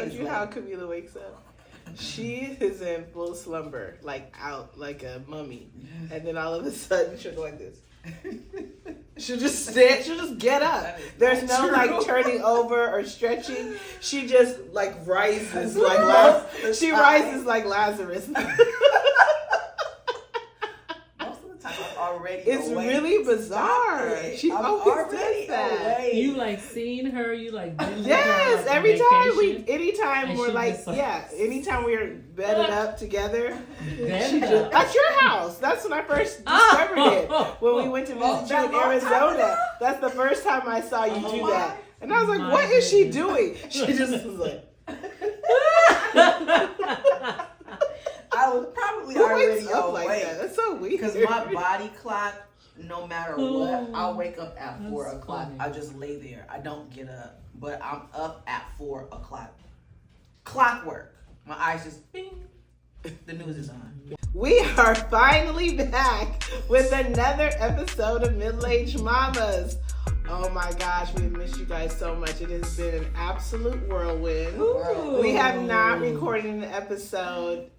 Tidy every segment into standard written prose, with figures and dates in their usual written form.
told you how Camila wakes up? She is in full slumber, like out like a mummy, and then all of a sudden she'll go like this. She'll just stand. She'll just get up. There's no like turning over or stretching. She just like rises like she rises like Lazarus. It's awake. Really bizarre. She always does that. Awake. You like seeing her? You like yes. Anytime we're like anytime we're bedded up together. That's your house. That's when I first discovered it when we went to visit you in Arizona. That's the first time I saw you do that, and I was like, "What is she doing?" She just was like. I was probably already up like that. That's so weird. Because my body clock, no matter what, I'll wake up at 4 o'clock. I just lay there. I don't get up, but I'm up at 4 o'clock. Clockwork. My eyes just bing. The news is on. We are finally back with another episode of Middle-Aged Mamas. Oh my gosh, we have missed you guys so much. It has been an absolute whirlwind. Ooh. We have not recorded an episode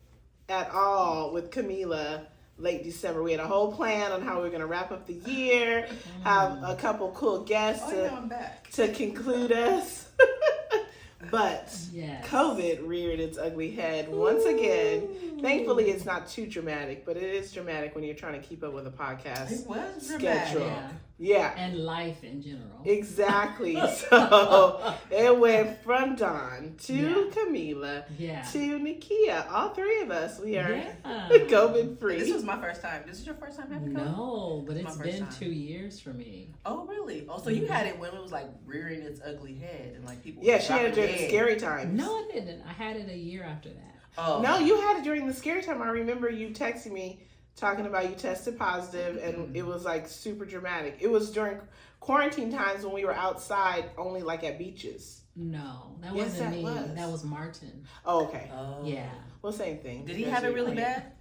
at all with Camila late December. We had a whole plan on how we were going to wrap up the year, have a couple cool guests to conclude us. But COVID reared its ugly head once again. Thankfully, it's not too dramatic, but it is dramatic when you're trying to keep up with a podcast schedule. Yeah. And life in general. Exactly. So it went from Dawn to Camila to Nikia. All three of us, we are COVID free. This was my first time. This is your first time having COVID? No, but it's been 2 years for me. Oh, really? Oh, so you had it when it was like rearing its ugly head and like people. Yeah, she had it during the scary times. No, I didn't. I had it a year after that. Oh. No, you had it during the scary time. I remember you texting me talking about you tested positive, and it was like super dramatic. It was during quarantine times when we were outside, only like at beaches. No, that wasn't me. That was Martin. Oh, okay. Oh. Yeah. Well, same thing. Did he have it really bad?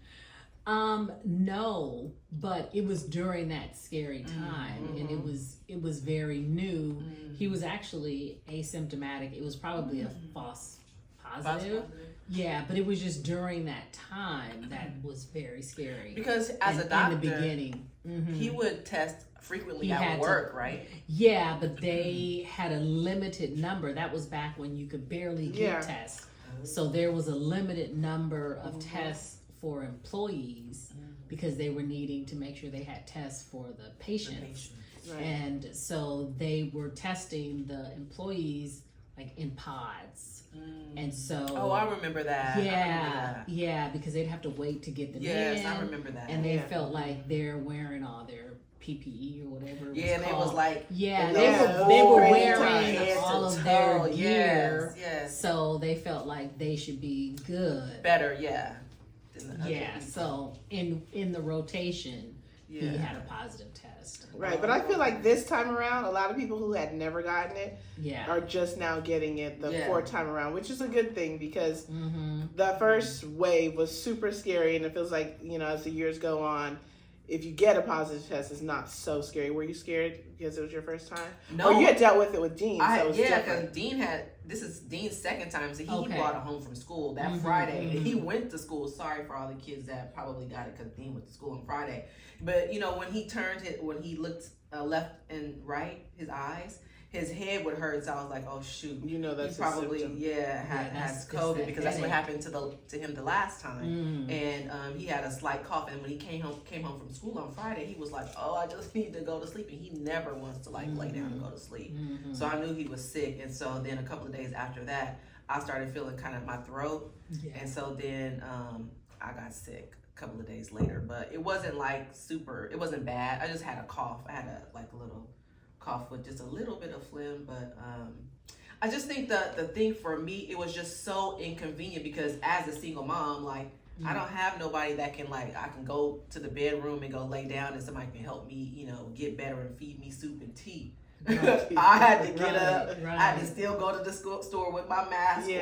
No, but it was during that scary time, and it was very new. He was actually asymptomatic. It was probably a false positive. Yeah, but it was just during that time that was very scary. Because as a doctor, in the beginning, he would test frequently at work, right? Yeah, but they had a limited number. That was back when you could barely get tests. So there was a limited number of tests for employees because they were needing to make sure they had tests for the patients. Right. And so they were testing the employees like in pods. And so I remember that. Yeah, because they'd have to wait to get them in. Yes, I remember that. And they felt like they're wearing all their PPE or whatever. And it was like they were wearing all of their gear. Yes. So they felt like they should be good. Better, So in the rotation, he had a positive test. Right, but I feel like this time around, a lot of people who had never gotten it are just now getting it the fourth time around, which is a good thing because the first wave was super scary, and it feels like, as the years go on, if you get a positive test, it's not so scary. Were you scared because it was your first time? No. Or you had dealt with it with Dean, so it was different. Because this is Dean's second time, so he brought it home from school that Friday. And he went to school. Sorry for all the kids that probably got it because Dean went to school on Friday. But, when he looked left and right, his eyes, his head would hurt. So I was like, oh, shoot. That's he probably, has COVID because that's what happened to him the last time. And he had a slight cough. And when he came home from school on Friday, he was like, oh, I just need to go to sleep. And he never wants to lay down and go to sleep. So I knew he was sick. And so then a couple of days after that, I started feeling kind of my throat. Yeah. And so then I got sick a couple of days later. But it wasn't like it wasn't bad. I just had a cough. I had a little cough with just a little bit of phlegm, but I just think the thing for me, it was just so inconvenient because as a single mom, I don't have nobody that can I can go to the bedroom and go lay down and somebody can help me, get better and feed me soup and tea. I had to get up. I had to still go to the store with my mask on.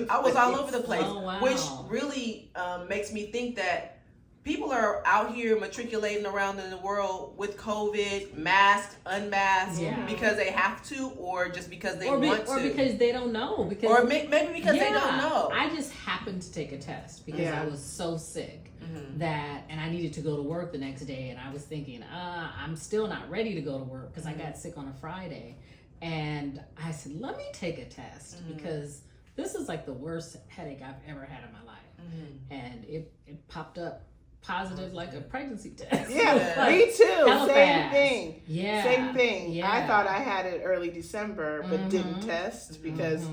I was all over the place, oh, wow. which really makes me think that people are out here matriculating around in the world with COVID, masked, unmasked, because they have to, or just because they want to, or because they don't know, because or maybe because they don't know. I just happened to take a test because I was so sick that, and I needed to go to work the next day, and I was thinking, I'm still not ready to go to work because I got sick on a Friday, and I said, let me take a test because this is like the worst headache I've ever had in my life, and it popped up positive like a pregnancy test. Yeah, like, me too. Same fast. thing. Yeah. Same thing. Yeah. I thought I had it early December, but didn't test because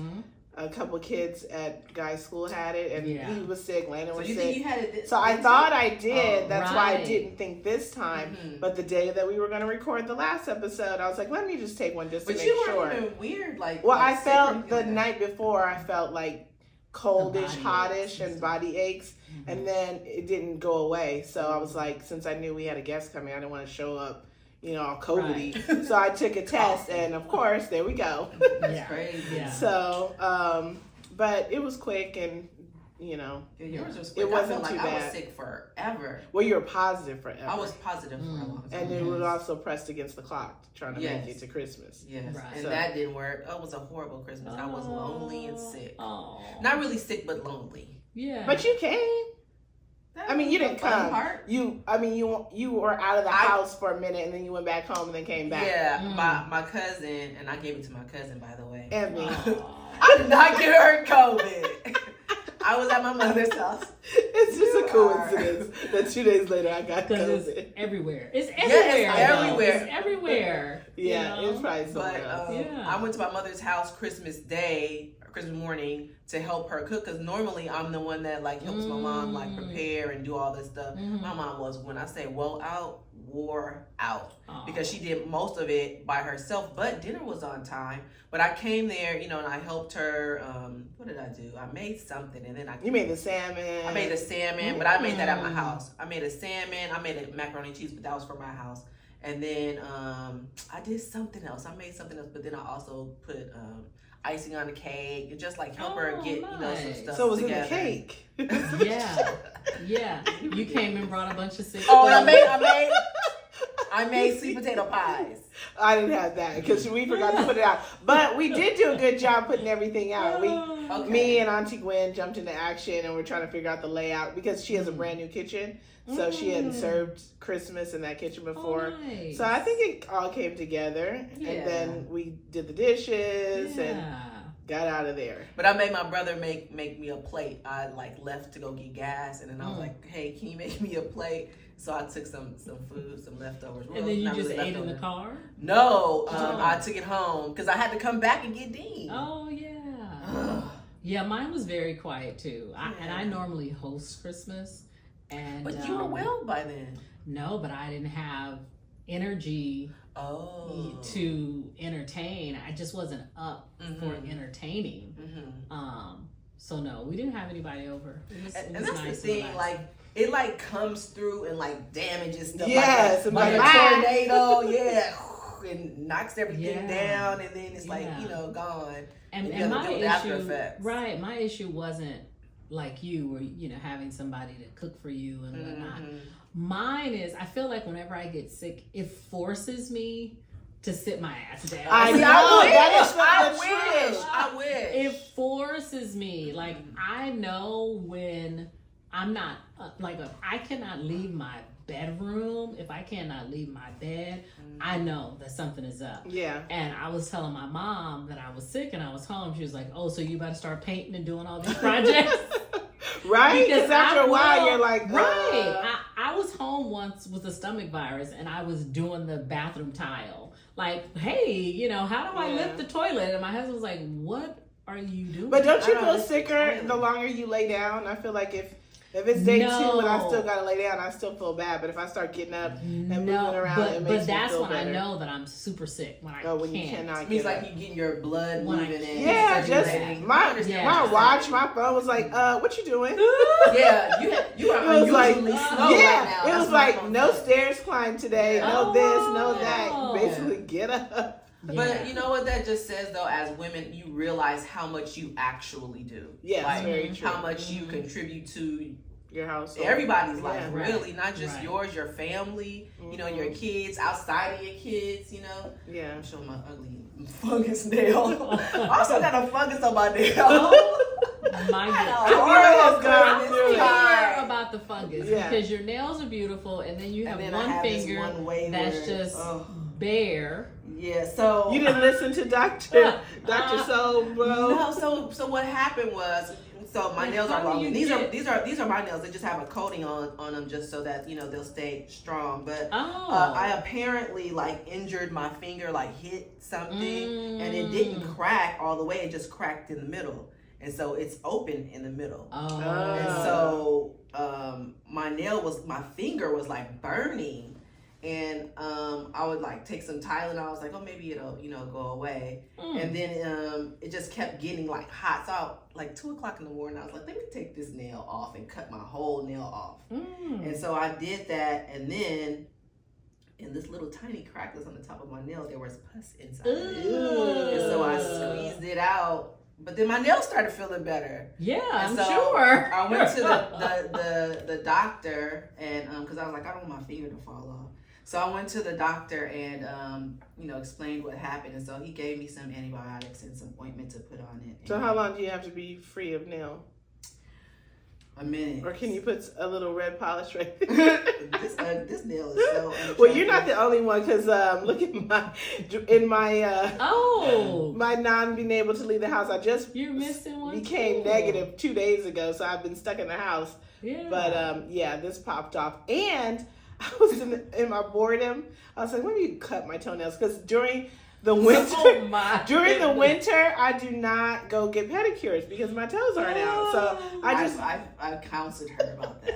a couple kids at Guy's school had it, and he was sick. Landon was sick. Think you had it so I thought I did. That's why I right. didn't think this time. But the day that we were going to record the last episode, I was like, let me just take one just to make sure. But you weren't even weird, like. Well, like I felt the night before. I felt like coldish, hottish, and body aches, and then it didn't go away. So I was like, since I knew we had a guest coming, I didn't want to show up, all COVID-y. Right. So I took a test, and of course, there we go. That's crazy. Yeah. So, but it was quick, and yours was quick. It wasn't I felt like too I bad. was sick forever. Well, you were positive forever. I was positive for a long time. And it was also pressed against the clock, trying to make it to Christmas. Yes, right. And that didn't work. Oh, it was a horrible Christmas. I was lonely and sick. Oh. Not really sick, but lonely. Yeah. But you came. I mean, you didn't come. Part. You were out of the house for a minute, and then you went back home, and then came back. Yeah, my cousin, and I gave it to my cousin, by the way. And me. I did not get her COVID. I was at my mother's house. It's just a coincidence that 2 days later I got COVID. It's everywhere. It's everywhere. Yeah, it's everywhere. It's everywhere. Yeah, it's probably somewhere else. I went to my mother's house Christmas morning to help her cook, because normally I'm the one that helps my mom prepare and do all this stuff. My mom was, when I say wore out because she did most of it by herself, but dinner was on time. But I came there, and I helped her. What did I do? I made something, and then You made the salmon. I made the salmon, but I made that at my house. I made a salmon. I made a macaroni and cheese, but that was for my house. And then I did something else. I made something else, but then I also put icing on the cake and just help her get some stuff. So it was together. in the cake. Yeah. You came and brought a bunch of sick. Oh, and I made sweet potato pies. I didn't have that because we forgot to put it out. But we did do a good job putting everything out. Me and Auntie Gwen jumped into action, and we're trying to figure out the layout because she has a brand new kitchen. So she hadn't served Christmas in that kitchen before. Nice. So I think it all came together. Yeah. And then we did the dishes and got out of there. But I made my brother make me a plate. I left to go get gas, and then I was like, "Hey, can you make me a plate?" So I took some food, some leftovers. And then you just ate in the car? No, I took it home because I had to come back and get Dean. Oh yeah. Yeah, mine was very quiet too. And I normally host Christmas. But you were well by then. No, but I didn't have energy to entertain. I just wasn't up for entertaining. So no, we didn't have anybody over. It was that's nice the thing, it comes through and damages stuff. Yes, like a tornado, and knocks everything down, and then it's gone. And my issue, right? My issue wasn't like you, where having somebody to cook for you and whatnot. Mine is, I feel like whenever I get sick, it forces me to sit my ass down. I wish. It forces me. I know when I'm not I cannot leave my bedroom. If I cannot leave my bed, I know that something is up. Yeah. And I was telling my mom that I was sick and I was home. She was like, "Oh, so you about to start painting and doing all these projects?" Right? Because after a while, you're like, right. I was home once with a stomach virus, and I was doing the bathroom tile. Hey, how do I lift the toilet? And my husband was like, "What are you doing?" But don't you feel sicker the longer you lay down? I feel like if it's day 2 and I still gotta lay down, I still feel bad. But if I start getting up and moving around, it makes me feel better. But that's when I know that I'm super sick. When you cannot it means you getting your blood moving in. Yeah, just my watch, my phone was like, what you doing? Yeah, you are unusually slow right now. It was like, no stairs climb today, no this, no that. Basically, get up. But you know what that just says, though? As women, you realize how much you actually do. Yes, very true. How much you contribute to your house, everybody's life, Right. really, not just Right. yours, your family, you know, your kids, outside of your kids, you know. Yeah. I'm showing my ugly fungus nail. I also got a fungus on my nail. My Horrible goodness. girl. Hear about the fungus Yeah. because your nails are beautiful, and then you have one finger that's just bare. Yeah, so You didn't listen to Dr. Soul, bro. No, so what happened was, so my nails are long. These are my nails. They just have a coating on them just so that, you know, they'll stay strong. But I apparently like injured my finger, like hit something, and it didn't crack all the way. It just cracked in the middle, and so it's open in the middle. And so my finger was like burning. And I would like take some Tylenol. I was like, oh, maybe it'll, you know, go away. And then it just kept getting like hot. So like 2:00 in the morning, I was like, let me take this nail off and cut my whole nail off. And so I did that. And then in this little tiny crack that's on the top of my nail, there was pus inside of it. And so I squeezed it out. But then my nails started feeling better. Yeah, and I'm so sure. I went to the doctor, and because I was like, I don't want my finger to fall off. So I went to the doctor and, you know, explained what happened. And so he gave me some antibiotics and some ointment to put on it. So how long do you have to be free of nail? A minute. Or can you put a little red polish right there? This nail is so unattractive. Well, you're not the only one, because look at my my non being able to leave the house. I just You're missing one became too. negative 2 days ago, so I've been stuck in the house. Yeah. But yeah, this popped off, and I was in my boredom. I was like, let me cut my toenails, because during the winter, the winter, I do not go get pedicures because my toes aren't out. So I counseled her about that.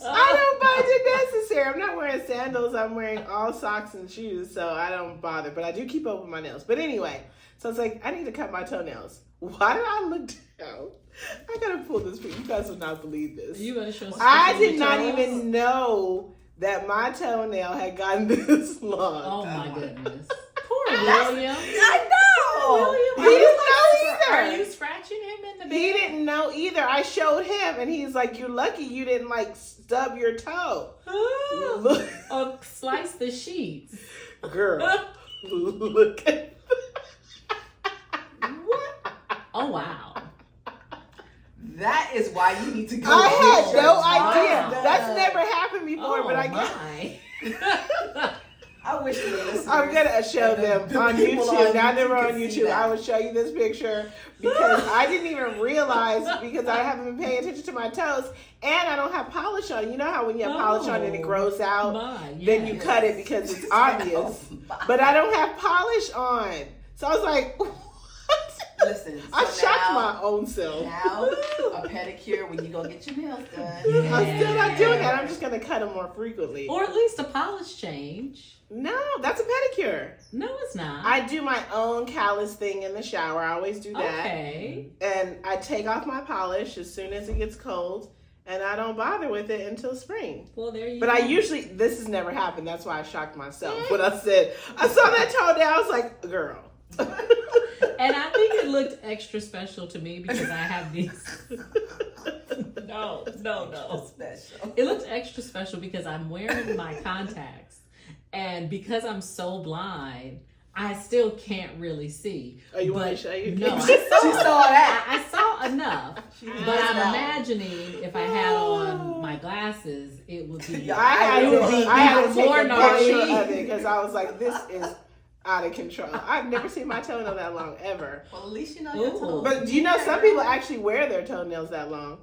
I don't find it necessary. I'm not wearing sandals. I'm wearing all socks and shoes, so I don't bother. But I do keep open my nails. But anyway, so it's like, I need to cut my toenails. Why did I look down? I gotta pull this for you. You guys will not believe this. You gotta show. I did not even know that my toenail had gotten this long. Oh my goodness. Poor William. I know. He didn't know either. Are you scratching him in the bed? He didn't know either. I showed him, and he's like, "You're lucky you didn't like stub your toe." Look, Or slice the sheets. girl, look at What? Oh wow. That is why you need to go. I had get your no idea. toenails That's done. never happened before, but I my. I wish you would I'm gonna show them the on people YouTube. on Now they're YouTube on can see YouTube. that. I will show you this picture because I didn't even realize, because I haven't been paying attention to my toes, and I don't have polish on. You know how when you have polish on and it grows out, then you cut it because it's obvious. But I don't have polish on, so I was like, what? Listen, I so shocked now- my own self. Now, a pedicure when you go get your nails done. I'm still not doing that. I'm just gonna cut them more frequently. Or at least a polish change. No, that's a pedicure. No, it's not. I do my own callus thing in the shower. I always do that. Okay. And I take off my polish as soon as it gets cold, and I don't bother with it until spring. Well, there you But go. this has never happened. That's why I shocked myself when I said, I saw that toenail. I was like, girl. And I think it looked extra special to me because I have these. No. Special. It looks extra special because I'm wearing my contacts. And because I'm so blind, I still can't really see. Oh, you want me to show you? No, She saw that. I saw enough. But I'm imagining if I had on my glasses, it would be. I had to take more a gnarly. picture of it because I was like, this is out of control. I've never seen my toenail that long ever. Well, at least you know your Ooh. toes. But do you know some people actually wear their toenails that long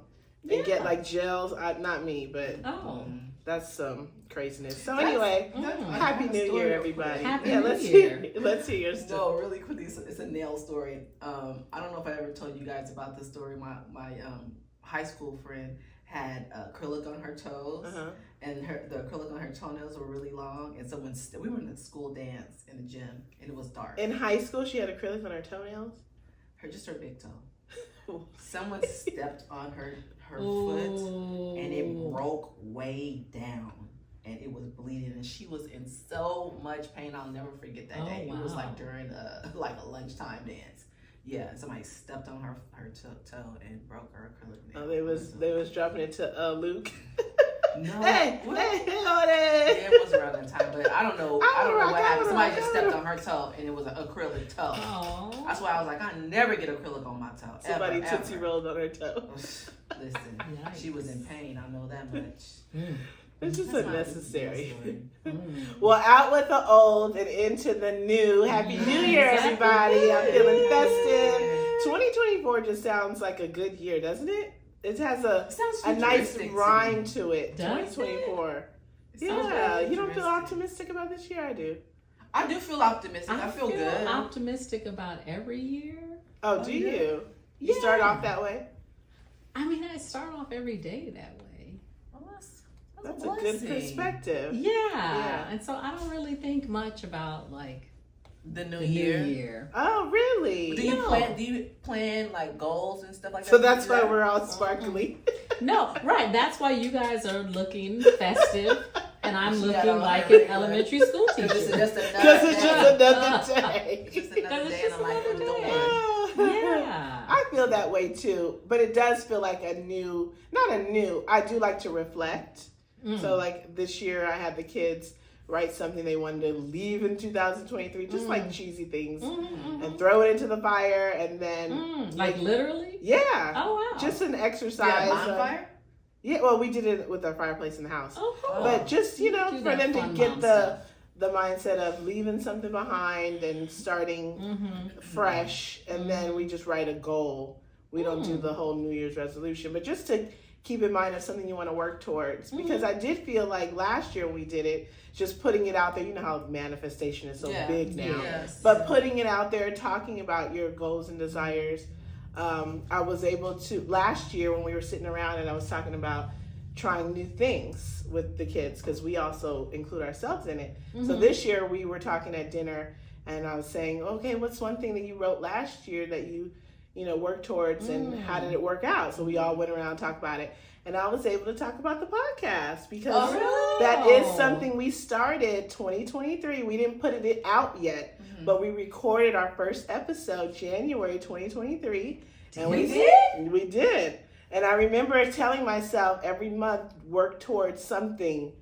and get Yeah. like gels? Not me, but Oh. that's some craziness. So anyway, Mm. Happy New Year, everybody. Happy Yeah, New let's Year. Let's hear your story. No, really quickly, it's a nail story. I don't know if I ever told you guys about this story. My high school friend had acrylic on her toes, and the acrylic on her toenails were really long. And so when we were in the school dance in the gym, and it was dark. In high school, she had acrylic on her toenails. Just her big toe. Someone stepped on her foot, and it broke way down. And it was bleeding, and she was in so much pain. I'll never forget that day. It was wow. like during a lunchtime dance, Yeah, somebody stepped on her toe and broke her acrylic nail. Oh, they was dropping it to Luke. No. Hey, what? hey, Yeah, it was around that time, but I don't know. I don't know what happened. Somebody just stepped rock. on her toe, and it was an acrylic toe. Oh. That's why I was like, I never get acrylic on my toe. Somebody ever, tootsie ever. rolled on her toe. Listen, Yikes. she was in pain. I know that much. It's just That's my unnecessary. story. Well, out with the old and into the new. Happy New Year, everybody. I'm feeling festive. 2024 just sounds like a good year, doesn't it? It has a nice futuristic to rhyme me. to it. Does 2024. It sounds Yeah, very you don't feel futuristic. optimistic about this year? I do. I do feel optimistic. I feel good. optimistic about every year. Oh, do yeah. you? You start off that way? I mean, I start off every day that way. Well, That's a good blessing. perspective. Yeah. And so I don't really think much about like The new the year. new year. Oh, really? Do you No. plan like goals and stuff like that? So that's why we're all sparkly. No, right. That's why you guys are looking festive, and I'm She got looking on like her an elementary school Because it's teacher. just another Because it's day. just another day. It's just another Because it's day in just the life of another the day. one. Yeah. I feel that way too, but it does feel like I do like to reflect. So like this year I had the kids write something they wanted to leave in 2023, just like cheesy things, and throw it into the fire, and then Like literally? yeah, Oh wow. just an Yeah, exercise. bonfire? Yeah, well, we did it with our fireplace in the house, Oh, cool. but just Do for that them to fun get mom the stuff. mindset of leaving something behind and starting fresh, and then we just write a goal. We don't do the whole New Year's resolution, but just to keep in mind of something you want to work towards. Because I did feel like last year when we did it, just putting it out there, you know how manifestation is so big now. Yes. But putting it out there, talking about your goals and desires, I was able to, last year when we were sitting around and I was talking about trying new things with the kids, because we also include ourselves in it. So this year we were talking at dinner and I was saying, okay, what's one thing that you wrote last year that you work towards, and how did it work out? So we all went around and talked about it. And I was able to talk about the podcast because that is something we started 2023. We didn't put it out yet, but we recorded our first episode January 2023. And we did. And I remember telling myself every month work towards something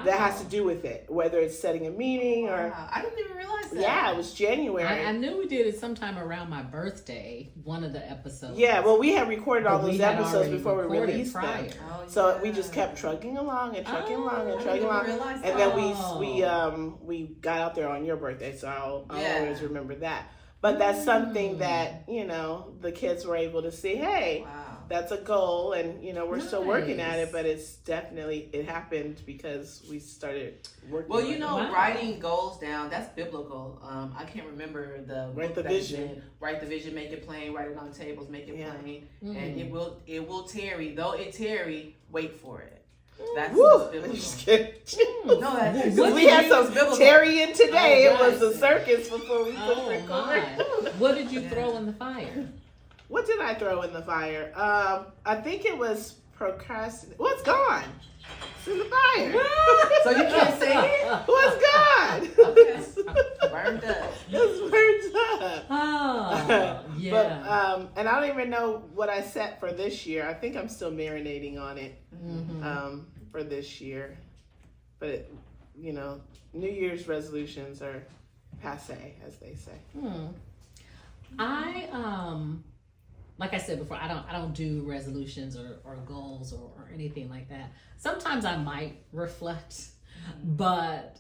that has to do with it, whether it's setting a meeting or... Wow. I didn't even realize that. Yeah, it was January. I knew we did it sometime around my birthday, one of the episodes. Yeah, well, we had recorded all But we those had episodes already before we recorded released prior. them. Oh, So yeah. we just kept trucking along and trucking along and I trucking didn't along. realize And that. then we got out there on your birthday, so I'll Yeah. always remember that. But that's something that, the kids were able to see, hey, Wow. that's a goal, and we're still working at Nice. it, but it happened because we started working. Well, on it. Wow. writing goals down, that's biblical. I can't remember the Write book the that vision. said, write the vision, make it plain, write it on tables, make it Yeah. plain. And it will tarry. Though it tarry, wait for it. That's Woo! what's I'm biblical. just kidding. No, that's We had some biblical. Terry in today. Oh, It was a nice. circus before we Oh put record. my. What did you throw in the fire? What did I throw in the fire? I think it was procrastinate. What's gone? It's in the fire. So you can't say it? What's gone? Okay. Burned up. It's burned up. Oh, yeah. But and I don't even know what I set for this year. I think I'm still marinating on it for this year. But New Year's resolutions are passe, as they say. I like I said before, I don't do resolutions or goals or anything like that. Sometimes I might reflect, but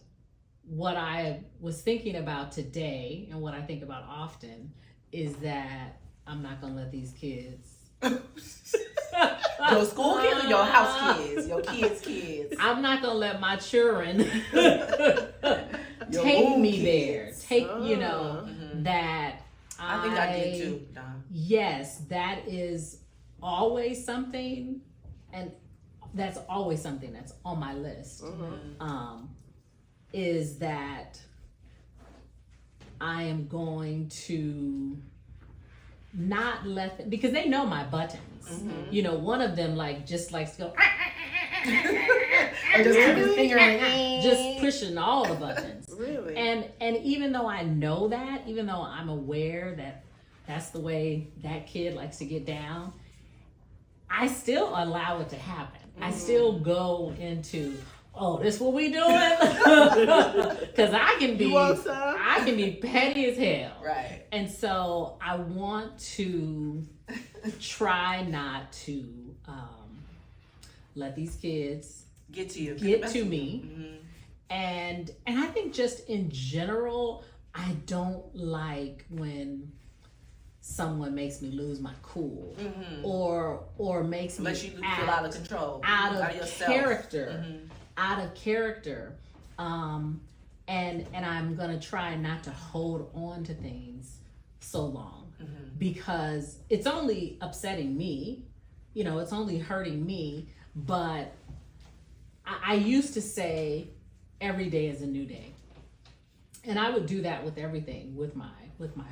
what I was thinking about today and what I think about often is that I'm not gonna let these kids Your school kids or your house kids? Your kids. I'm not gonna let my children Your take own me kids. there. That I think I did too, Don. Yes, that is always something, and that's always something that's on my list. Is that I am going to not let them, because they know my buttons. One of them just likes to go Or just keep his finger on it. just pushing all the buttons. Really? And even though I know that, even though I'm aware that that's the way that kid likes to get down, I still allow it to happen. I still go into, oh, this what we doing? Because I can be petty as hell. Right. And so I want to try not to let these kids get to you, get to me. And I think just in general, I don't like when someone makes me lose my cool or makes me you feel out of control, out of yourself. character, out of character. And I'm gonna try not to hold on to things so long because it's only upsetting me, it's only hurting me. But I used to say every day is a new day, and I would do that with everything, with my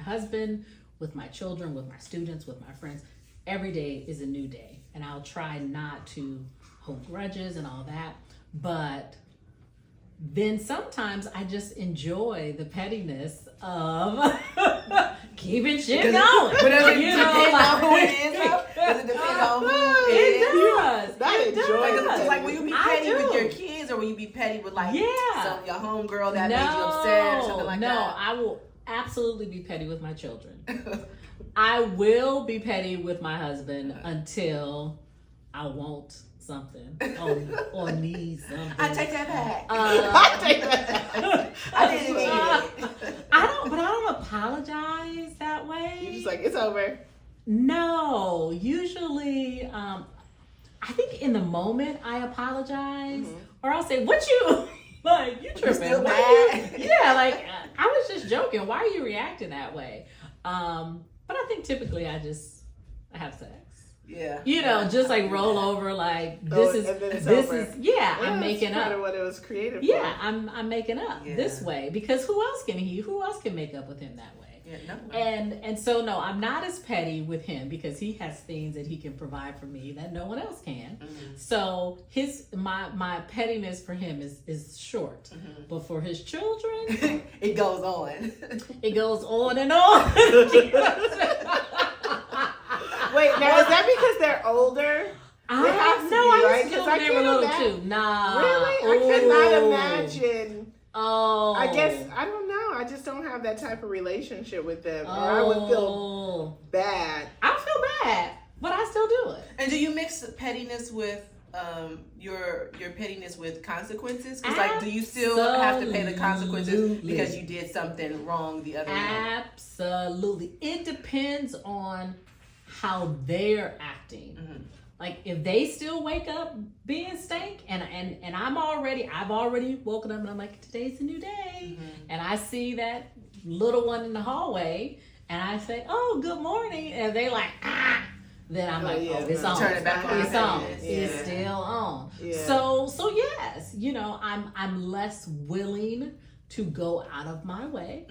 husband, with my children, with my students, with my friends. Every day is a new day, and I'll try not to hold grudges and all that. But then sometimes I just enjoy the pettiness of keeping shit going. But does it depend on who it is? Does it depend on who it is? It does. Like, will you be petty with your kids, or will you be petty with your homegirl that made you upset or something like that? No, I will absolutely be petty with my children. I will be petty with my husband until I want something or need something. I take that back. I take that back. I didn't need it. I don't apologize that way. You're just like, it's over. No, usually, I think in the moment I apologize, or I'll say, "What you like? You tripping? Still mad?" Yeah, like I was just joking. Why are you reacting that way? But I think typically I have sex. Yeah. Just like roll over, like I'm making up. Part of what it was created for. Yeah, I'm making up this way because who else can make up with him that way? Yeah, no. And so no, I'm not as petty with him because he has things that he can provide for me that no one else can. So my pettiness for him is short, but for his children, it goes on. It goes on and on. Wait, now is that because they're older? I still when they were little too. Nah. Really? I cannot imagine. Oh. I guess, I don't know. I just don't have that type of relationship with them. Or I would feel bad. I feel bad, but I still do it. And do you mix pettiness with your pettiness with consequences? Because do you still have to pay the consequences because you did something wrong the other night? Absolutely. It depends on how they're acting. Like if they still wake up being stank and I've already woken up and I'm like, today's a new day. And I see that little one in the hallway and I say, oh, good morning. And they like, then I'm it's on. Turn it back on. It's on. It's still on. Yeah. So yes, I'm less willing to go out of my way.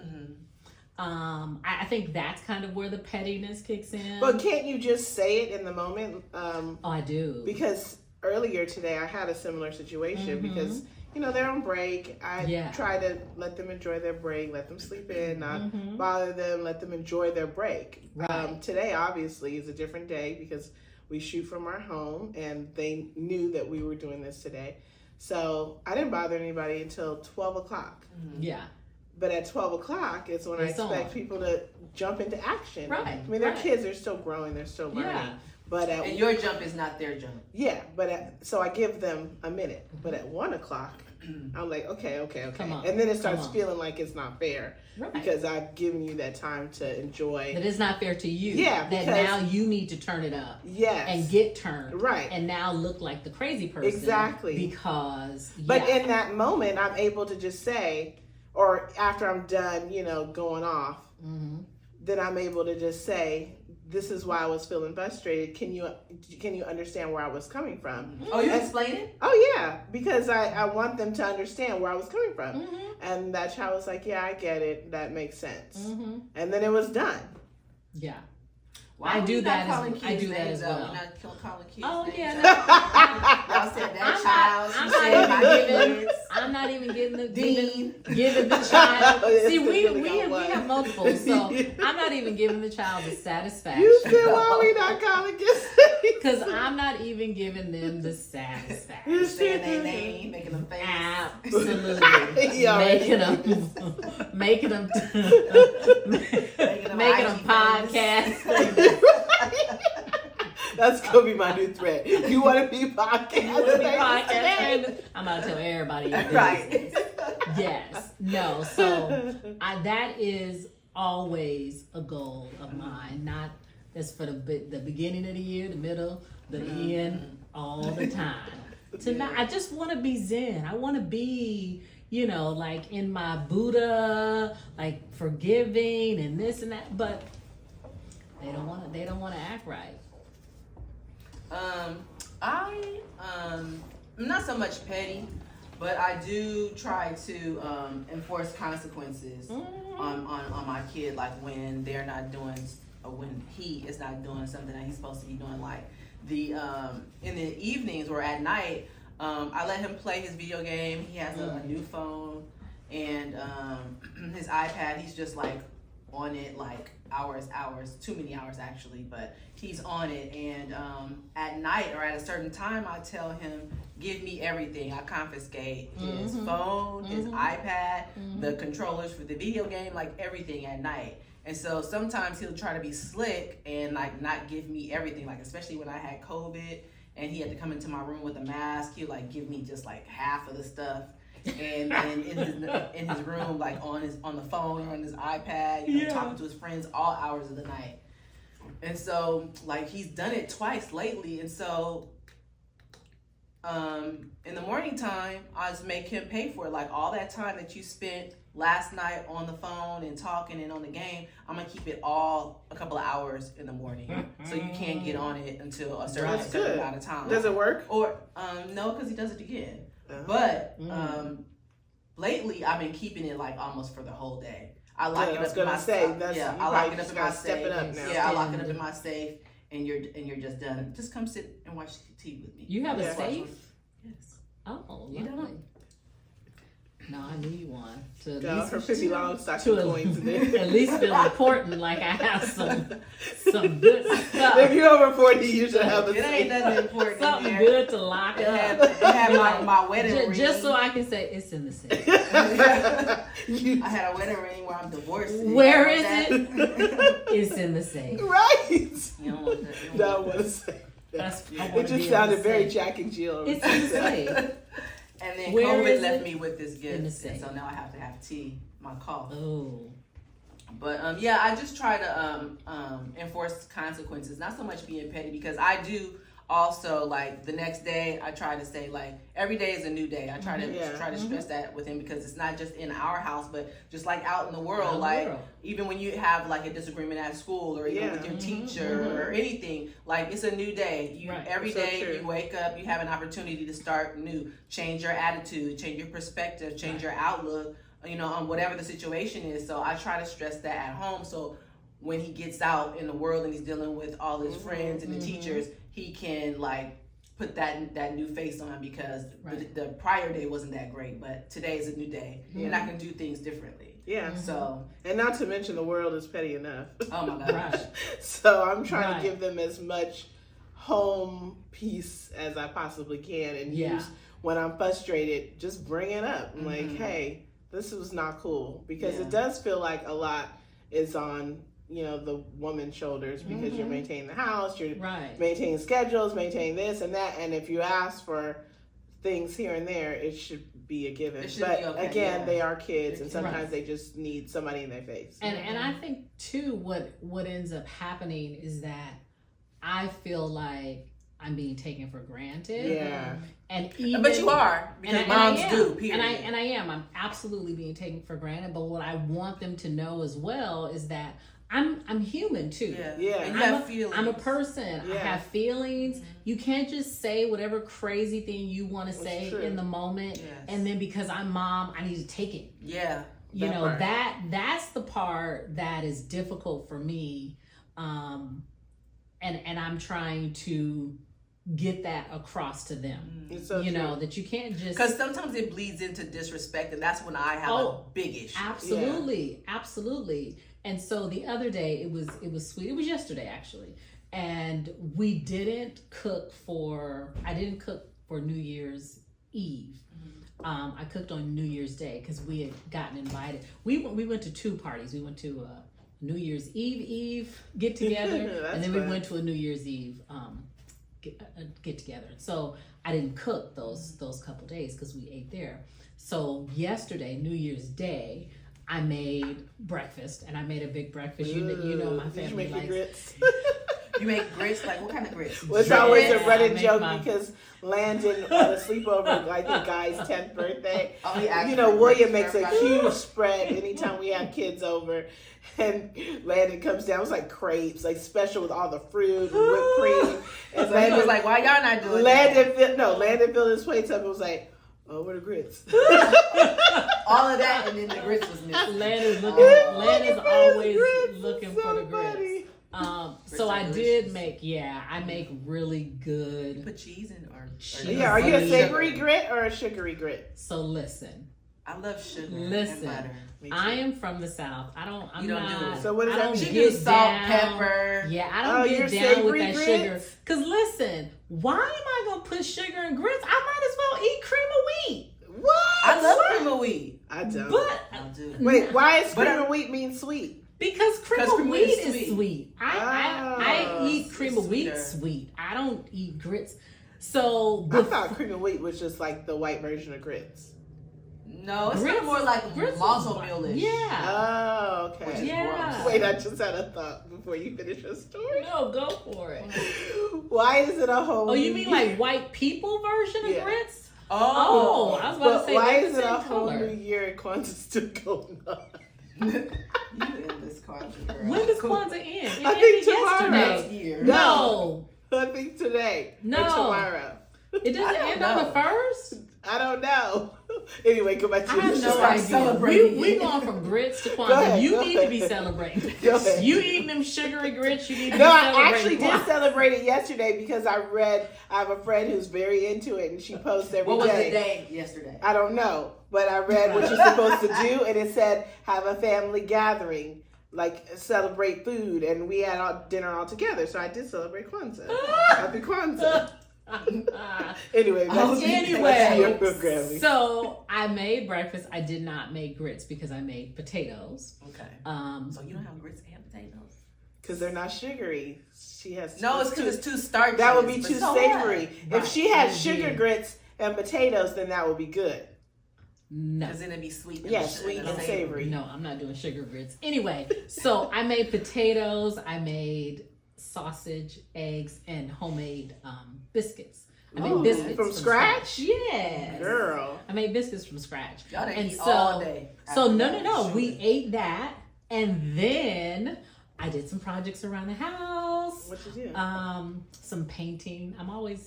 I think that's kind of where the pettiness kicks in. But can't you just say it in the moment? I do. Because earlier today I had a similar situation because, they're on break. I try to let them enjoy their break, let them sleep in, not bother them, let them enjoy their break. Right. Today, obviously, is a different day because we shoot from our home and they knew that we were doing this today. So I didn't bother anybody until 12 o'clock. Yeah. But at 12 o'clock is when I expect people to jump into action. Right. I mean, they're kids. They're still growing. They're still learning. Yeah. But and your jump is not their jump. Yeah. So I give them a minute. But at 1 o'clock, I'm like, okay. Come on. And then it starts feeling like it's not fair. Right. Because I've given you that time to enjoy. That it's not fair to you. Yeah. That now you need to turn it up. Yes. And get turned. Right. And now look like the crazy person. Exactly. Because. But in that moment, I'm able to just say, or after I'm done, going off, then I'm able to just say, this is why I was feeling frustrated. Can you understand where I was coming from? Oh, you explain it? Oh, yeah, because I want them to understand where I was coming from. And that child was like, yeah, I get it. That makes sense. And then it was done. Yeah. I do that as well. We're not calling kids. Oh names yeah, out. Y'all said that child. I'm not even giving the child. See, we have multiple, so I'm not even giving the child the satisfaction. You said why we not calling kids? Because I'm not even giving them the satisfaction. You're saying their name, making them famous. Absolutely, making them podcast. That's gonna be my new threat. You want to be podcast? I'm gonna tell everybody. Right. Yes. No. So that is always a goal of mine. Not that's for the beginning of the year, the middle, the end, all the time. I just want to be Zen. I want to be, like in my Buddha, like forgiving and this and that. But they don't want to act right. I'm not so much petty, but I do try to enforce consequences on my kid, like when they're not doing, or when he is not doing something that he's supposed to be doing, like in the evenings or at night. I let him play his video game. He has a new phone and his iPad. He's just like on it like hours, too many hours actually, but he's on it. And at night or at a certain time, I tell him, give me everything. I confiscate his phone, his iPad, the controllers for the video game, like everything at night. And so sometimes he'll try to be slick and like not give me everything, like especially when I had COVID and he had to come into my room with a mask, he'll like give me just like half of the stuff. And in his room, like on the phone or on his iPad, talking to his friends all hours of the night. And so like he's done it twice lately. And so in the morning time, I just make him pay for it. Like all that time that you spent last night on the phone and talking and on the game, I'm gonna keep it all a couple of hours in the morning, so you can't get on it until a certain amount of time. Does it work? Or no, because he does it again. But lately I've been keeping it like almost for the whole day. I lock it up in my safe. I lock it up in my safe. I lock it up in my safe, and you're just done. Just come sit and watch TV with me. You have a safe? Yes. Oh, you lovely. No, I need one to her 50 long stocking coins. At least feel important, like I have some good stuff. If you're over 40, you should have a safe. It ain't nothing important. Something good to lock up. It had my wedding ring. Just so I can say it's in the safe. I had a wedding ring where I'm divorced. Where is it? It's in the safe. Right. You don't want that. You don't want to say. It just sounded very Jack and Jill. It's in the safe. And then COVID left me with this gift, and so now I have to have tea, my cough. Oh. But I just try to enforce consequences, not so much being petty, because I do also, like, the next day I try to say, like, every day is a new day. I try to stress that with him, because it's not just in our house, but just like out in the world. Even when you have like a disagreement at school or even with your teacher or anything, like, it's a new day. Every day you wake up, you have an opportunity to start new, change your attitude, change your perspective, change your outlook, on whatever the situation is. So I try to stress that at home, so when he gets out in the world and he's dealing with all his friends and the teachers, he can like put that new face on, because the prior day wasn't that great, but today is a new day and I can do things differently. Yeah. So, and not to mention the world is petty enough. Oh my gosh. So I'm trying to give them as much home peace as I possibly can, and use when I'm frustrated, just bring it up. I'm like, hey, this was not cool, because it does feel like a lot is on the woman's shoulders, because you're maintaining the house, you're maintaining schedules, maintaining this and that, and if you ask for things here and there, it should be a given. But again, they are kids, and sometimes they just need somebody in their face. And I think too, what ends up happening is that I feel like I'm being taken for granted. Yeah. But you are, because moms do, period. And I am. I'm absolutely being taken for granted. But what I want them to know as well is that I'm human too. Yeah. And you have feelings. I'm a person. I have feelings. You can't just say whatever crazy thing you want to say in the moment, and then because I'm mom, I need to take it. Yeah. That's the part that is difficult for me. and I'm trying to get that across to them. So you know, that you can't just, because sometimes it bleeds into disrespect, and that's when I have a big issue. Absolutely. And so the other day it was sweet. It was yesterday actually, and I didn't cook for New Year's Eve. I cooked on New Year's Day because we had gotten invited. We went to two parties. We went to a New Year's Eve get together, and then we went to a New Year's Eve get together. So I didn't cook those couple days because we ate there. So yesterday, New Year's Day, I made breakfast, and I made a big breakfast. You know my family likes grits. You make grits? Like what kind of grits? Well, it's always a running joke because Landon on a sleepover, like the guy's 10th birthday. You know, William makes a huge spread anytime we have kids over. And Landon comes down, it's like crepes, like special with all the fruit and whipped cream. And so Landon was like, why y'all not doing that? Landon filled his plate up and was like, oh, where the grits? All of that, and then the grits was missing. Landon's always looking for the grits. So I did make, I make really good. You put cheese in or yeah, are you a savory grit or a sugary grit? So listen. I love sugar. Listen, and butter. I am from the South. I'm not. Do it. So what does that mean? She do salt, pepper. Yeah, I don't get down with that sugar. Cause listen, why am I gonna put sugar in grits? I might as well eat cream of wheat. What? I love cream of wheat. I don't. But I do. Wait, why is cream of wheat mean sweet? Because cream of wheat is sweet. I eat cream of wheat sweet. I don't eat grits. So I thought cream of wheat was just like the white version of grits. No, it's kind of more like malto meal-ish. Yeah. Oh, okay. Yeah. Wait, I just had a thought before you finish your story. No, go for it. Why is it a whole? Oh, you mean like white people version of grits? Oh, I was about to say. Why is it a whole new year and Kwanzaa still going on? You end this Kwanzaa, girl. When does Kwanzaa end? I think tomorrow. Next year. No. I think today. No. Or tomorrow. It doesn't end on the 1st? I don't know. Anyway, go back to I have no idea. We going from grits to Kwanzaa. Ahead, you need to be celebrating. You eating them sugary grits, you need to be No, celebrating. I actually did celebrate it yesterday because I have a friend who's very into it and she posts every day. What was the day yesterday? I don't know. But I read what you're supposed to do and it said have a family gathering. Like celebrate food, and we had dinner all together. So I did celebrate Kwanzaa. Happy Kwanzaa. Anyway, that's your programming. So I made breakfast. I did not make grits because I made potatoes. Okay. So you don't have grits and potatoes? Because they're not sugary. She has. No, it's because it's too starchy. That would be too savory. Right. If she had sugar grits and potatoes, then that would be good. No. Because then it'd be sweet. Sweet and savory. No, I'm not doing sugar grits. Anyway, so I made potatoes. I made sausage, eggs, and homemade biscuits. I made biscuits from scratch? Yes. Girl. I made biscuits from scratch. Y'all didn't eat all day. So no. We ate that, and then I did some projects around the house. What you do? Some painting.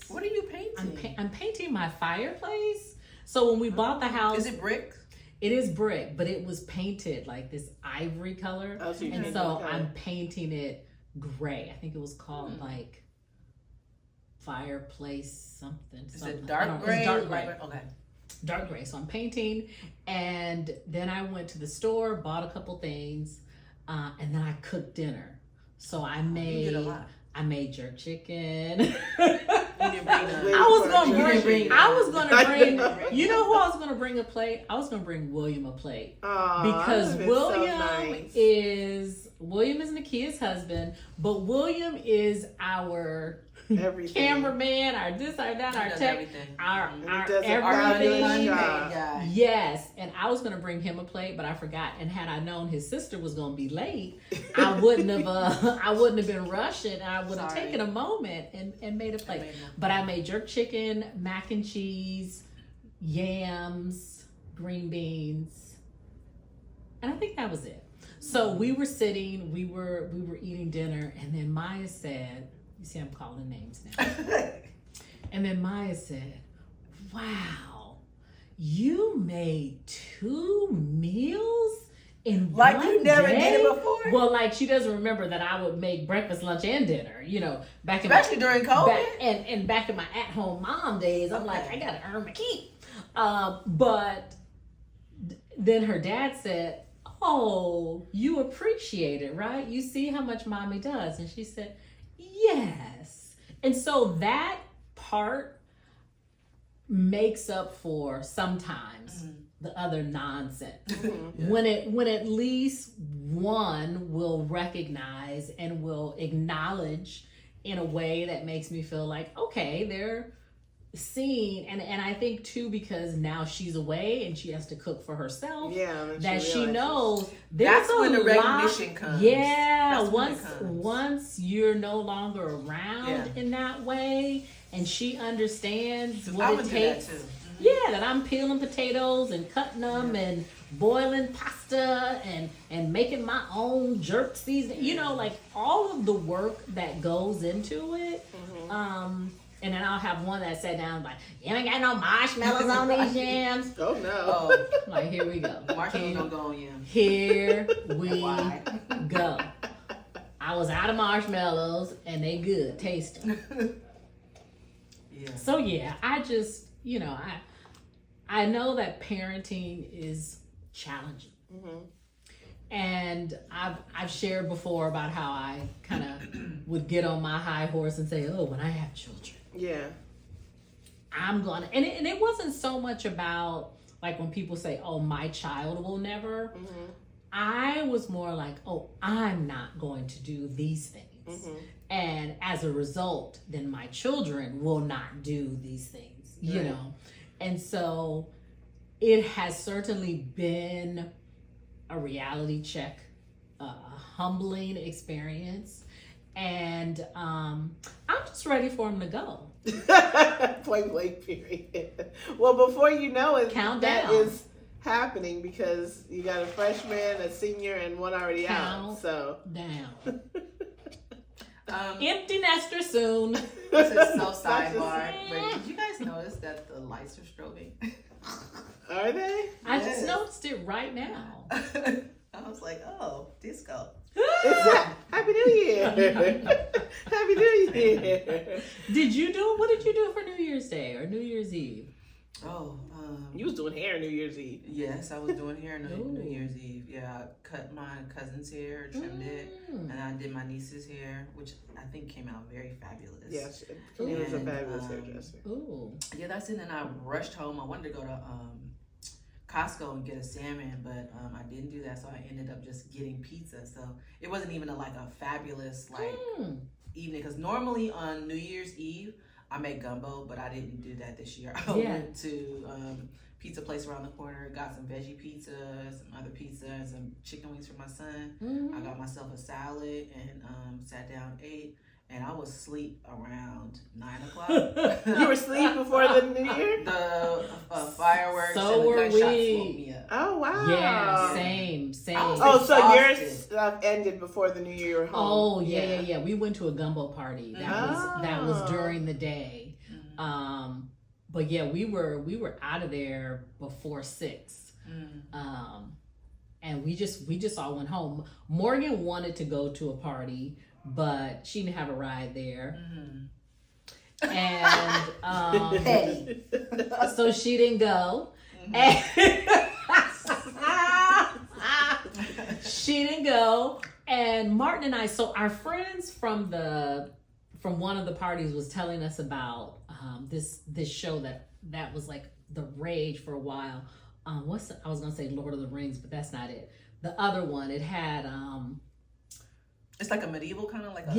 What are you painting? I'm painting my fireplace. So when we bought the house, is it brick? It is brick, but it was painted like this ivory color, and so I'm painting it gray. I think it was called like fireplace something. Is it dark gray? It's dark gray. Okay. Dark gray. So I'm painting, and then I went to the store, bought a couple things, and then I cooked dinner. So I made. You did a lot. I made jerk chicken. I was gonna bring. You know who I was gonna bring a plate? I was gonna bring William a plate. Because William is Nakia's husband, but William is our cameraman, our this, our that, our tech, our everything. Yes, and I was gonna bring him a plate, but I forgot. And had I known his sister was gonna be late, I wouldn't have been rushing. I would have taken a moment and made a plate. But I made jerk chicken, mac and cheese, yams, green beans, and I think that was it. So we were sitting, we were eating dinner, and then Maya said, you see I'm calling names now. And then Maya said, wow, you made 2 meals in like one you never day? did it before. Well, like she doesn't remember that I would make breakfast, lunch, and dinner. You know, back in especially during COVID. and back in my at-home mom days, I'm like, I gotta earn my keep. But then her dad said, "Oh, you appreciate it, right? You see how much mommy does." And she said, "Yes." And so that part makes up for sometimes the other nonsense. When at least one will recognize and will acknowledge in a way that makes me feel like, okay, they're seen. And I think too, because now she's away and she has to cook for herself, that she knows there's that's when the recognition comes. Yeah, once you're no longer around in that way, and she understands what it takes. That too. Yeah, that I'm peeling potatoes and cutting them and boiling pasta and making my own jerk seasoning. You know, like all of the work that goes into it. And then I'll have one that sat down like, you ain't got no marshmallows on these yams. Oh no. Like, here we go. Marshmallows don't go on yams. Here we go. I was out of marshmallows and they good, tasty. So yeah, I just, you know, I know that parenting is challenging. And I've shared before about how I kind of would get on my high horse and say, oh, when I have children, I'm gonna, and it wasn't so much about like when people say, oh, my child will never. I was more like, oh, I'm not going to do these things. And as a result, then my children will not do these things, you know? And so it has certainly been a reality check, a humbling experience. And I'm just ready for him to go. Point blank, period. Well, before you know it, that is happening because you got a freshman, a senior, and one already out. So down. Empty nester soon. This is so sidebar. But did you guys notice that the lights are strobing? Are they? I just noticed it right now. I was like, oh, disco. Happy New Year. Happy New Year. What did you do for New Year's Day or New Year's Eve? Oh, you was doing hair New Year's Eve. Yes, I was doing hair New Year's Eve. Yeah, I cut my cousin's hair, trimmed it, and I did my niece's hair, which I think came out very fabulous. Yes, Camille was a fabulous hairdresser. Ooh. Yeah, that's it. And I rushed home. I wanted to go to Costco and get a salmon, but I didn't do that, so I ended up just getting pizza. So it wasn't even a fabulous evening, because normally on New Year's Eve I make gumbo, but I didn't do that this year. I went to pizza place around the corner, got some veggie pizza, some other pizza, and some chicken wings for my son. I got myself a salad and sat down, ate. And I was asleep around 9 o'clock. You were asleep before the New Year? The fireworks so and the gunshots woke me up. Oh, wow. Yeah, same. Oh, so your stuff ended before the New Year you were home. Oh, yeah. We went to a gumbo party. That was during the day. But yeah, we were out of there before 6. And we just all went home. Morgan wanted to go to a party, but she didn't have a ride there. And so she didn't go. And she didn't go. And Martin and I, so our friends from one of the parties was telling us about this show that was like the rage for a while. I was gonna say Lord of the Rings, but that's not it. The other one, it had it's like a medieval kind of like a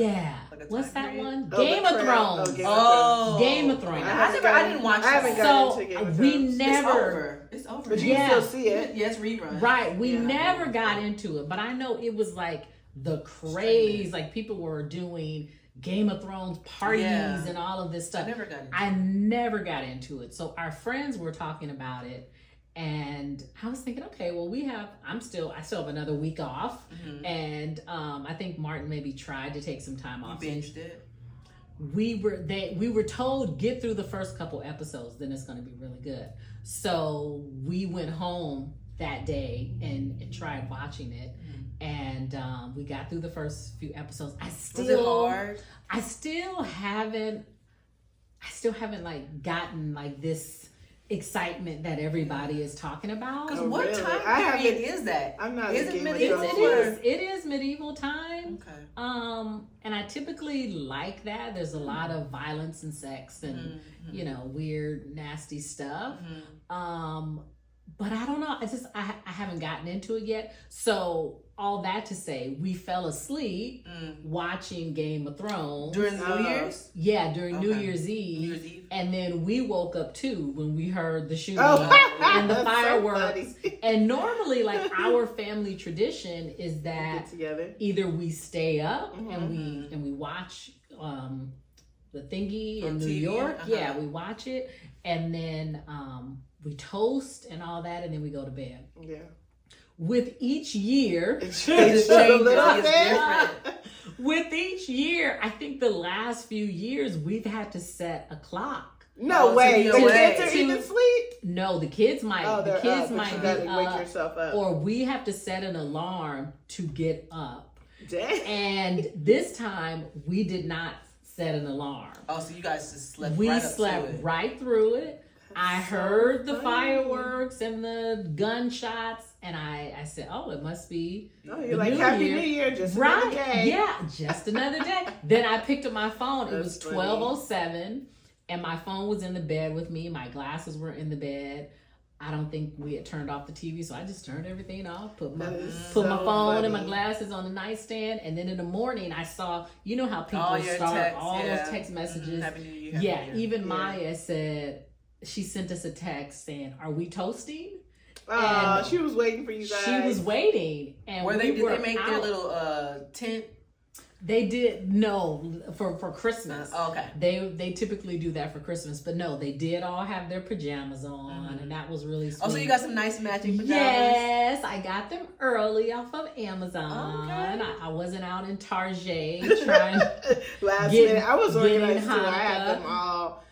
what's that period? one? Game of Thrones. Game of Thrones. I didn't watch. I haven't gotten into Game of Thrones. It's over. But you can still see it. Yes, rerun. Right. We never got into it, but I know it was like the craze. Like people were doing Game of Thrones parties and all of this stuff. I never got into it. So our friends were talking about it. And I was thinking, okay, well, I still have another week off. And I think Martin maybe tried to take some time off. You binged it? We were told, get through the first couple episodes, then it's going to be really good. So we went home that day and tried watching it. And we got through the first few episodes. Was it hard? I still haven't like gotten like this excitement that everybody is talking about. Because what time period is that? I'm not. Is it medieval? It is medieval time. Okay. And I typically like that. There's a lot of violence and sex and you know, weird, nasty stuff. But I don't know. I haven't gotten into it yet. So all that to say, we fell asleep watching Game of Thrones during New Year's. Yeah, during New Year's Eve. And then we woke up too when we heard the shooting and the fireworks. So and normally, like our family tradition is that either we stay up and we watch the thingy in New York. Yeah, we watch it, and then we toast and all that, and then we go to bed. Yeah. With each year, with each year, I think the last few years we've had to set a clock. No way. The kids are even asleep? No, the kids might. The kids might be up, wake yourself up. or we have to set an alarm to get up. Dang. And this time we did not set an alarm. Oh, so you guys just slept We right up slept to it. right through it. I heard the funny. fireworks and the gunshots, and I said, "Oh, it must be." Oh, you're like, Happy New Year, just right? another day. Yeah, just another day. Then I picked up my phone. It was That's funny. 12:07, and my phone was in the bed with me. My glasses were in the bed. I don't think we had turned off the TV, so I just turned everything off. Put my phone and my glasses on the nightstand, and then in the morning I saw, you know how people start all those text messages. Happy New Year. Happy New Year. Even Maya said. She sent us a text saying, "Are we toasting?" Oh, she was waiting for you guys. She was waiting, and did they make their little tent? They did for Christmas. Okay. They typically do that for Christmas, but no, they did all have their pajamas on, and that was really sweet. Oh, so you got some nice matching pajamas? Yes, I got them early off of Amazon. Okay. I wasn't out in Target trying last minute. I was organized too. Hanukkah. I had them all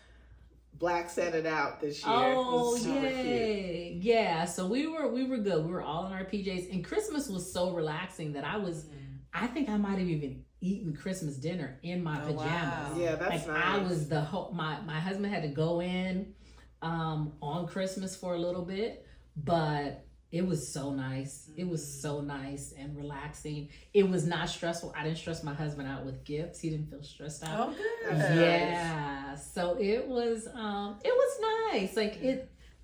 black setted out this year. Oh, yay. Cute. Yeah, so we were good. We were all in our PJs, and Christmas was so relaxing that I think I might have even eaten Christmas dinner in my pajamas. Wow. Yeah, that's like nice. I was my husband had to go in on Christmas for a little bit, but it was so nice. It was so nice and relaxing. It was not stressful. I didn't stress my husband out with gifts. He didn't feel stressed out. Oh, good. Yeah. So it was nice. Like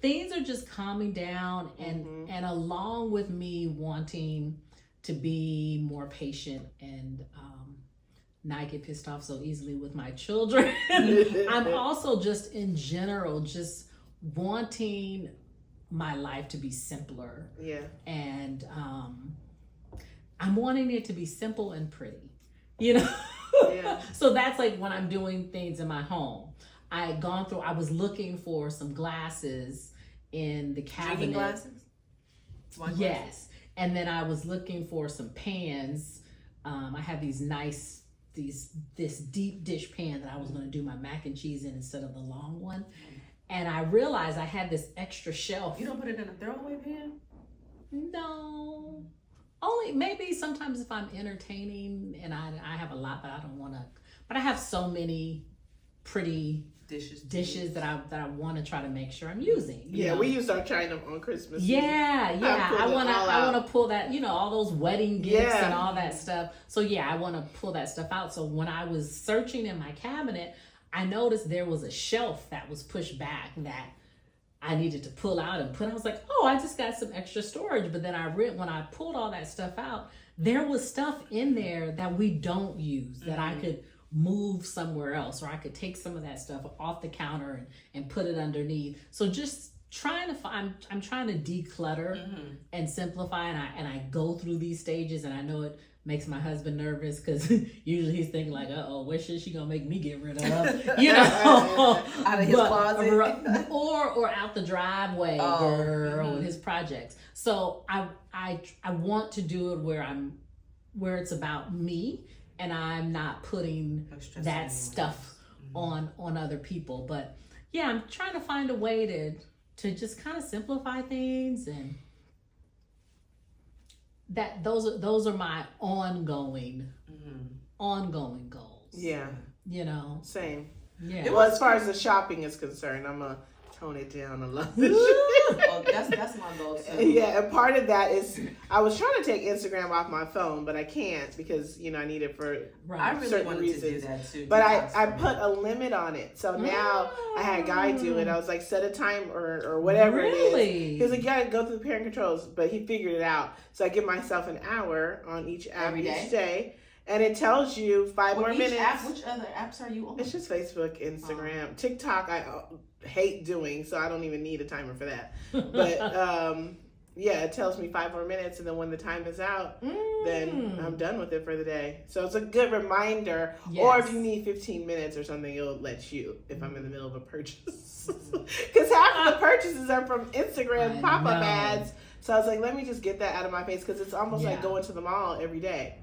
things are just calming down, and along with me wanting to be more patient and not get pissed off so easily with my children. I'm also just in general just wanting my life to be simpler. Yeah. And I'm wanting it to be simple and pretty, you know? Yeah. So that's like when I'm doing things in my home. I was looking for some glasses in the cabinet. Drinking glasses? Yes. And then I was looking for some pans. I have this deep dish pan that I was going to do my mac and cheese in instead of the long one. And I realized I had this extra shelf. You don't put it in a throwaway pan? No. Only maybe sometimes if I'm entertaining and I have a lot, but I don't want to. But I have so many pretty dishes that I want to try to make sure I'm using. You know? We used our china on Christmas. Yeah. I want to pull that, all those wedding gifts and all that stuff. So I want to pull that stuff out. So when I was searching in my cabinet, I noticed there was a shelf that was pushed back that I needed to pull out and put. I was like, oh, I just got some extra storage. But then when I pulled all that stuff out, there was stuff in there that we don't use that I could move somewhere else, or I could take some of that stuff off the counter and put it underneath. So just trying to I'm trying to declutter and simplify, and I go through these stages, and I know it makes my husband nervous because usually he's thinking like, what shit she gonna make me get rid of, out of his closet, or out the driveway, girl, with his projects. So I want to do it where it's about me, and I'm not putting that stuff on other people. But I'm trying to find a way to just kind of simplify things and those are my ongoing goals. Yeah. You know. Same. Yeah. Well, as far as the shopping is concerned, I'm gonna tone it down a lot. Well, that's my goal too. Yeah, and part of that is I was trying to take Instagram off my phone, but I can't because I need it for I really certain wanted reasons. to do that too. But I put a limit on it, so now I had a guy do it. I was like, set a time or whatever it is. He was like, yeah, go through the parent controls, but he figured it out. So I give myself an hour on each app each day. And it tells you 5 more minutes. Which other apps are you on? It's just Facebook, Instagram, TikTok. I hate doing, so I don't even need a timer for that. But yeah, it tells me 5 more minutes, and then when the time is out, then I'm done with it for the day. So it's a good reminder. Yes. Or if you need 15 minutes or something, it'll let you if I'm in the middle of a purchase. Because half of the purchases are from Instagram pop-up ads. So I was like, let me just get that out of my face because it's almost like going to the mall every day.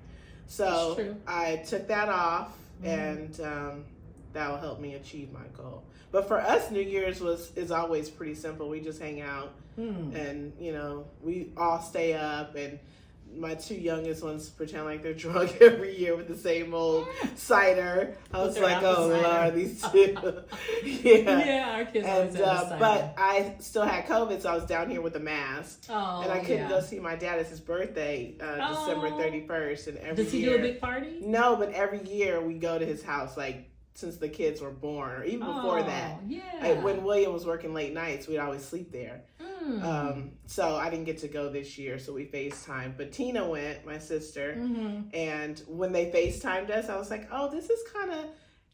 So I took that off, and that will help me achieve my goal. But for us, New Year's is always pretty simple. We just hang out, and we all stay up, and my 2 youngest ones pretend like they're drunk every year with the same old cider. I was like, oh Lord, these 2. Yeah, our kids always have cider. But I still had COVID, so I was down here with a mask. Oh, and I couldn't go see my dad. It's his birthday, December 31st. And every Does he do a big party? No, but every year we go to his house, like, since the kids were born, or even before that. Yeah. Like, when William was working late nights, we'd always sleep there. So I didn't get to go this year, so we FaceTime. But Tina went, my sister, and when they FaceTimed us, I was like, oh, this is kind of,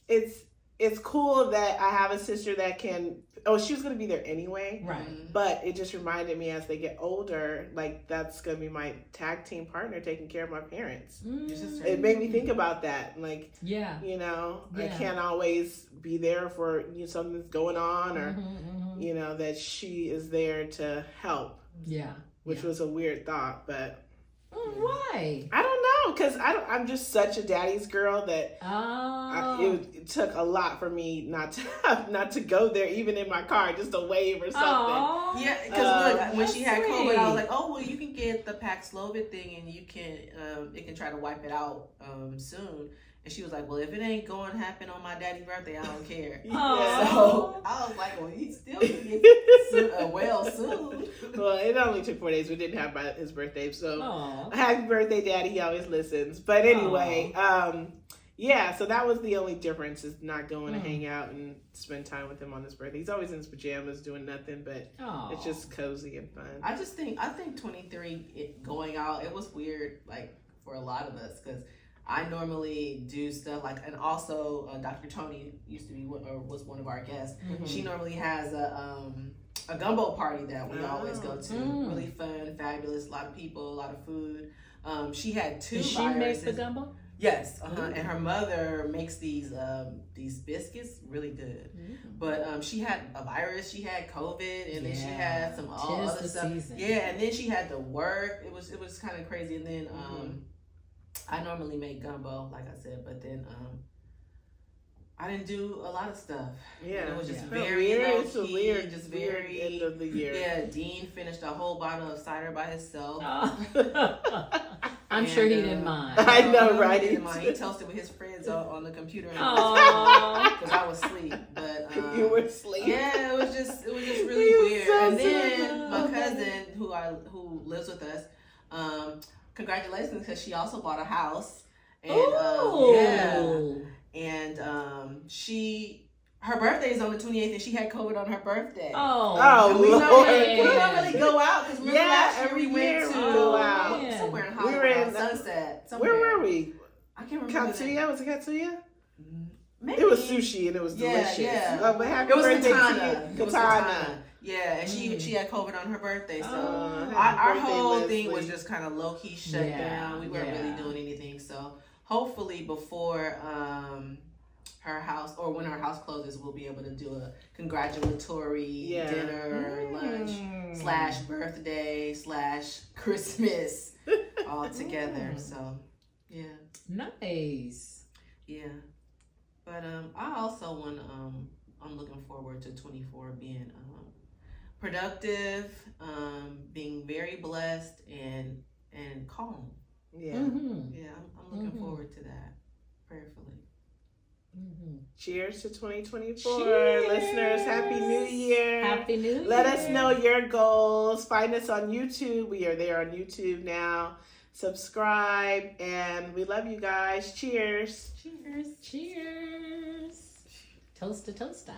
it's cool that I have a sister that can, she was going to be there anyway. Right. But it just reminded me as they get older, like, that's going to be my tag team partner taking care of my parents. It made me think about that. Like, I can't always be there for something's going on or, that she is there to help. Yeah. Which was a weird thought, but. Why? I don't know, because I'm just such a daddy's girl that it took a lot for me not to go there, even in my car, just a wave or something. Yeah, because look, when she had COVID, I was like, oh, well, you can get the Paxlovid thing, and you can it can try to wipe it out soon. And she was like, well, if it ain't going to happen on my daddy's birthday, I don't care. So I was like, well, he still can get well soon. Well, it only took 4 days. We didn't have his birthday. So happy birthday, Daddy. He always listens. But anyway, so that was the only difference, is not going to hang out and spend time with him on his birthday. He's always in his pajamas doing nothing, but it's just cozy and fun. I think 23 going out, it was weird, like, for a lot of us, because I normally do stuff like, and also Dr. Tony was one of our guests. She normally has a gumbo party that we always go to. Really fun, fabulous, a lot of people, a lot of food. She had 2 viruses. She makes the gumbo? Yes, and her mother makes these biscuits, really good. But she had a virus, she had COVID, and then she had some other stuff. Season. Yeah, and then she had to work. It was kind of crazy, and then I normally make gumbo, like I said, but then I didn't do a lot of stuff. Yeah, it was just very low key, just very end of the year. Yeah, Dean finished a whole bottle of cider by himself. I'm sure he didn't mind. I know, right? He didn't mind. He toasted with his friends on the computer because I was asleep. But you were asleep. Yeah, it was just really weird. So and then my cousin, who lives with us, congratulations, because she also bought a house. And her birthday is on the 28th, and she had COVID on her birthday. We don't really go out, because last year we went to somewhere in Hollywood, Sunset. Somewhere. Where were we? I can't remember. Katsuya? Was it Katsuya? Maybe. It was sushi and it was delicious. Yeah. But happy birthday Katana. to you. Katana. Yeah, and she had COVID on her birthday, so our whole thing was just kind of low key shut down. We weren't really doing anything, so hopefully before her house, or when her house closes, we'll be able to do a congratulatory dinner, lunch / birthday / Christmas all together. So nice. Yeah, but I also want I'm looking forward to 24 being productive, being very blessed, and and calm. Yeah. Mm-hmm. Yeah, I'm looking forward to that prayerfully. Mm-hmm. Cheers to 2024. Cheers. Listeners, Happy New Year. Happy New Year. Let us know your goals. Find us on YouTube. We are there on YouTube now. Subscribe, and we love you guys. Cheers. Cheers. Cheers. Toast to toaster.